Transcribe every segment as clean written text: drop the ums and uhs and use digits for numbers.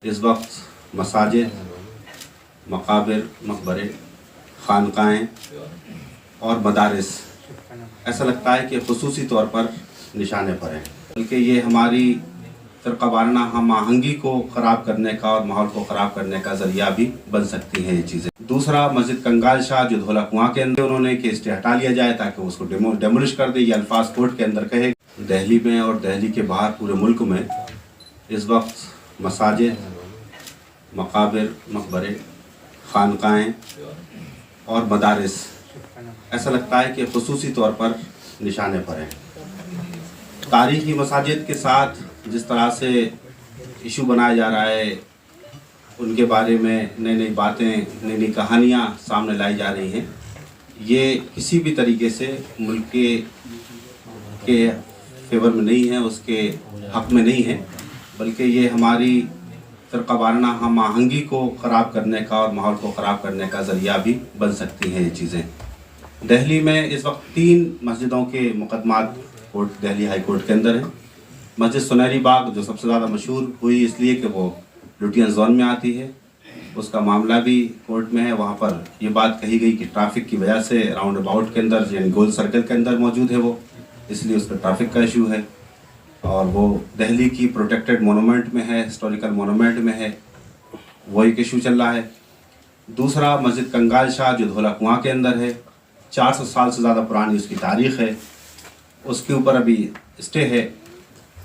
इस वक्त मसाजिद, मकाबिर, मकबरे, खानकाएँ और मदारिस ऐसा लगता है कि ख़ुसूसी तौर पर निशाने पर हैं, बल्कि ये हमारी फ़िरक़ा वाराना हम आहंगी को ख़राब करने का और माहौल को ख़राब करने का ज़रिया भी बन सकती हैं ये चीज़ें। दूसरा, मस्जिद कंगाल शाह जो धोला कुआं के अंदर उन्होंने कि स्टे हटा लिया जाए ताकि उसको डेमोलिश कर दे, ये अल्फाज कोर्ट के अंदर कहे। दिल्ली में और दिल्ली के बाहर पूरे मुल्क में इस वक्त मसाजिद, मकाबिर, मकबरे, खानकाएँ और मदारिस ऐसा लगता है कि ख़ुसूसी तौर पर निशाने पर हैं। तारीख़ी मसाजिद के साथ जिस तरह से इशू बनाया जा रहा है, उनके बारे में नई नई बातें, नई नई कहानियाँ सामने लाई जा रही हैं, ये किसी भी तरीके से मुल्क के फेवर में नहीं है, उसके हक़ में नहीं है, बल्कि ये हमारी फ़िरक़ा वाराना हम आहंगी को ख़राब करने का और माहौल को ख़राब करने का ज़रिया भी बन सकती हैं ये चीज़ें। दिल्ली में इस वक्त 3 मस्जिदों के मुकदमात कोर्ट, दिल्ली हाई कोर्ट के अंदर हैं। मस्जिद सुनहरी बाग जो सबसे ज़्यादा मशहूर हुई इसलिए कि वो लुटियन जोन में आती है, उसका मामला भी कोर्ट में है। वहाँ पर ये बात कही गई कि ट्रैफिक की वजह से राउंड अबाउट के अंदर यानी गोल सर्कल के अंदर मौजूद है वो, इसलिए उस पर ट्रैफिक का इशू है और वो दिल्ली की प्रोटेक्टेड मोनूमेंट में है, हिस्टोरिकल मोनूमेंट में है, वो एक इशू चल रहा है। दूसरा, मस्जिद कंगाल शाह जो धोला कुआं के अंदर है, 400 साल से ज़्यादा पुरानी उसकी तारीख़ है, उसके ऊपर अभी स्टे है।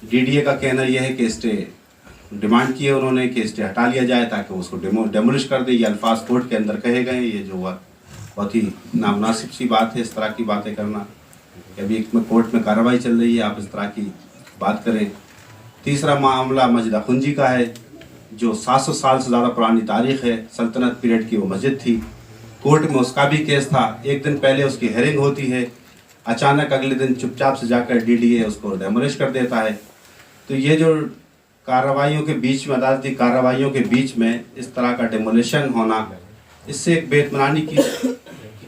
डीडीए का कहना यह है कि स्टे डिमांड की है उन्होंने कि स्टे हटा लिया जाए ताकि उसको डेमोलिश कर दे, ये अल्फाज कोर्ट के अंदर कहे गए। ये जो हुआ बहुत ही नामुनासिब सी बात है इस तरह की बातें करना, कि अभी एक में कोर्ट में कार्रवाई चल रही है, आप इस तरह की बात करें। तीसरा मामला मस्जिद अखुंजी का है जो 700 साल से ज़्यादा पुरानी तारीख़ है, सल्तनत पीरियड की वो मस्जिद थी। कोर्ट में उसका भी केस था, एक दिन पहले उसकी हेयरिंग होती है, अचानक अगले दिन चुपचाप से जाकर डीडीए उसको डेमोलिश कर देता है। तो ये जो कार्रवाइयों के बीच में, अदालती कार्रवाइयों के बीच में इस तरह का डेमोलिशन होना, इससे एक बेइत्मीनानी की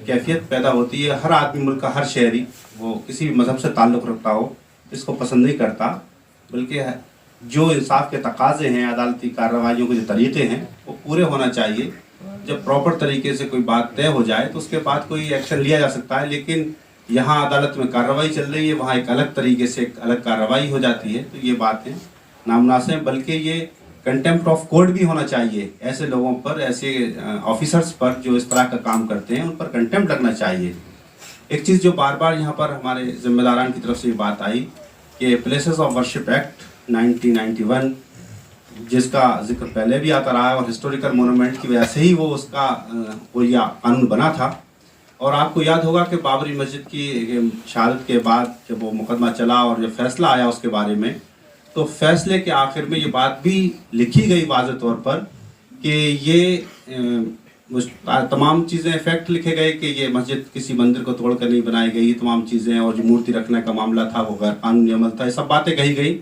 कैफियत पैदा होती है। हर आदमी, मुल्क का हर शहरी, वो किसी भी मज़हब से ताल्लुक़ रखता हो, इसको पसंद नहीं करता, बल्कि जो इंसाफ के तकाज़े हैं, अदालती कार्रवाइयों के जो तरीक़े हैं वो पूरे होना चाहिए। जब प्रॉपर तरीके से कोई बात तय हो जाए तो उसके बाद कोई एक्शन लिया जा सकता है, लेकिन यहाँ अदालत में कार्रवाई चल रही है, वहाँ एक अलग तरीके से एक अलग कार्रवाई हो जाती है, तो ये बातें नामुनासिब, बल्कि ये कंटेम्प्ट ऑफ कोर्ट भी होना चाहिए। ऐसे लोगों पर, ऐसे ऑफिसर्स पर जो इस तरह का काम करते हैं, उन पर कंटेम्प्ट लगना चाहिए। एक चीज़ जो बार बार यहाँ पर हमारे ज़िम्मेदारान की तरफ से बात आई कि प्लेसेस ऑफ वर्शिप एक्ट 1991, जिसका जिक्र पहले भी आता रहा है और हिस्टोरिकल मोनूमेंट की वजह से ही वो उसका वो या कानून बना था। और आपको याद होगा कि बाबरी मस्जिद की शहादत के बाद जब वो मुकदमा चला और जब फैसला आया उसके बारे में, तो फैसले के आखिर में ये बात भी लिखी गई वाज़ेह तौर पर कि ये तमाम चीज़ें, फैक्ट लिखे गए कि ये मस्जिद किसी मंदिर को तोड़कर नहीं बनाई गई, तमाम चीज़ें, और जो मूर्ति रखने का मामला था वो गैर कानूनी अमल था, ये सब बातें कही गई।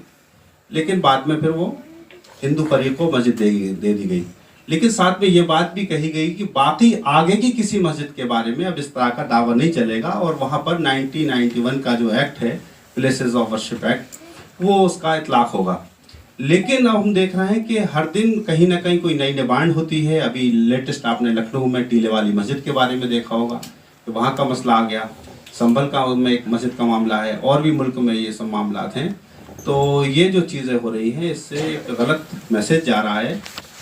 लेकिन बाद में फिर वो हिंदू फरीक को मस्जिद दे दी गई। लेकिन साथ में ये बात भी कही गई कि बाकी आगे की किसी मस्जिद के बारे में अब इस तरह का दावा नहीं चलेगा, और वहाँ पर 1991 का जो एक्ट है, प्लेसेस ऑफ वर्शिप एक्ट, वो उसका इतलाक़ होगा। लेकिन अब हम देख रहे हैं कि हर दिन कहीं ना कहीं कोई नई डिमांड होती है। अभी लेटेस्ट आपने लखनऊ में टीले वाली मस्जिद के बारे में देखा होगा कि वहाँ का मसला आ गया, संभल का में एक मस्जिद का मामला है, और भी मुल्क में ये सब मामला हैं। तो ये जो चीज़ें हो रही हैं, इससे एक गलत मैसेज जा रहा है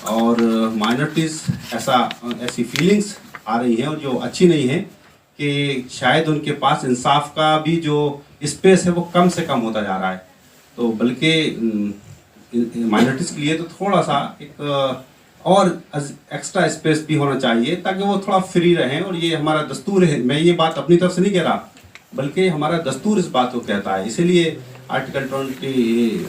और माइनॉरिटीज़ ऐसी फीलिंग्स आ रही हैं और जो अच्छी नहीं है कि शायद उनके पास इंसाफ का भी जो स्पेस है वो कम से कम होता जा रहा है। तो बल्कि माइनॉरिटीज़ के लिए तो थोड़ा सा एक और एक्स्ट्रा स्पेस भी होना चाहिए ताकि वो थोड़ा फ्री रहें, और ये हमारा दस्तूर है। मैं ये बात अपनी तरफ से नहीं कह रहा, बल्कि हमारा दस्तूर इस बात को कहता है। इसीलिए आर्टिकल 24,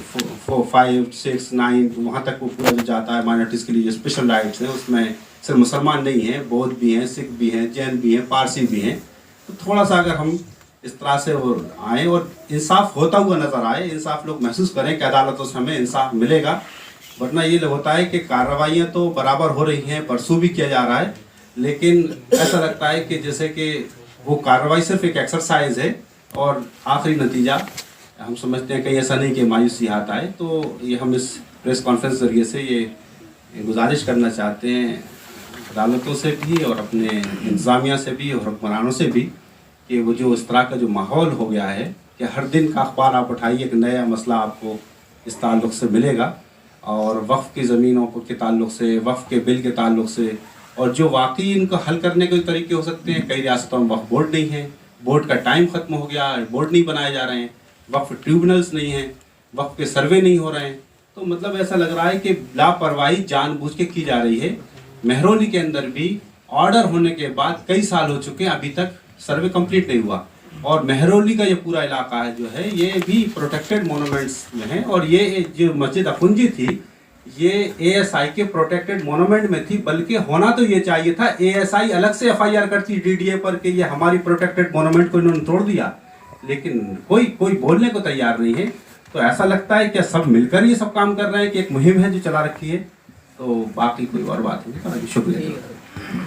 5, 6, 9 वहाँ तक वो पूरा जो जाता है माइनॉरिटीज़ के लिए जो स्पेशल राइट्स हैं, उसमें सिर्फ मुसलमान नहीं हैं, बौद्ध भी हैं, सिख भी हैं, जैन भी हैं, पारसी भी हैं। तो थोड़ा सा अगर हम इस तरह से वो आए और इंसाफ होता हुआ नज़र आए, इंसाफ लोग महसूस करें कि अदालतों से हमें इंसाफ मिलेगा, वरना ये होता है कि कार्रवाइयाँ तो बराबर हो रही हैं, परसू भी किया जा रहा है, लेकिन ऐसा लगता है कि जैसे कि वो कार्रवाई सिर्फ एक एक्सरसाइज है और आखिरी नतीजा हम समझते हैं कहीं ऐसा नहीं कि मायूसी हाथ आए। तो ये हम इस प्रेस कॉन्फ्रेंस जरिए से ये गुजारिश करना चाहते हैं अदालतों से भी और अपने इंतज़ामिया से भी और हुक्मरानों से भी कि वो जो इस तरह का जो माहौल हो गया है कि हर दिन का अखबार आप उठाइए एक नया मसला आपको इस ताल्लुक़ से मिलेगा, और वक्फ़ की ज़मीनों के ताल्लुक़ से, वक्फ़ के बिल के ताल्लुक़ से, और जो वाकई इनको हल करने के तरीके हो सकते हैं। कई रियासतों में वक्फ़ बोर्ड नहीं है, बोर्ड का टाइम ख़त्म हो गया, बोर्ड नहीं बनाए जा रहे हैं, वक्फ़ ट्रिब्यूनल्स नहीं हैं, वक्फ़ के सर्वे नहीं हो रहे हैं। तो मतलब ऐसा लग रहा है कि लापरवाही जानबूझ के की जा रही है। महरौली के अंदर भी ऑर्डर होने के बाद कई साल हो चुके हैं, अभी तक सर्वे कंप्लीट नहीं हुआ, और महरौली का ये पूरा इलाका है जो है ये भी प्रोटेक्टेड मोनूमेंट्स में है। और ये जो मस्जिद अपुंजी थी ये एएसआई के प्रोटेक्टेड मोनूमेंट में थी, बल्कि होना तो ये चाहिए था एएसआई अलग से एफआईआर करती डीडीए पर कि ये हमारी प्रोटेक्टेड मोनूमेंट को इन्होंने तोड़ दिया, लेकिन कोई बोलने को तैयार नहीं है। तो ऐसा लगता है कि सब मिलकर ये सब काम कर रहे हैं कि एक मुहिम है जो चला रखी है। तो बाकी कोई और बात नहीं। शुक्रिया।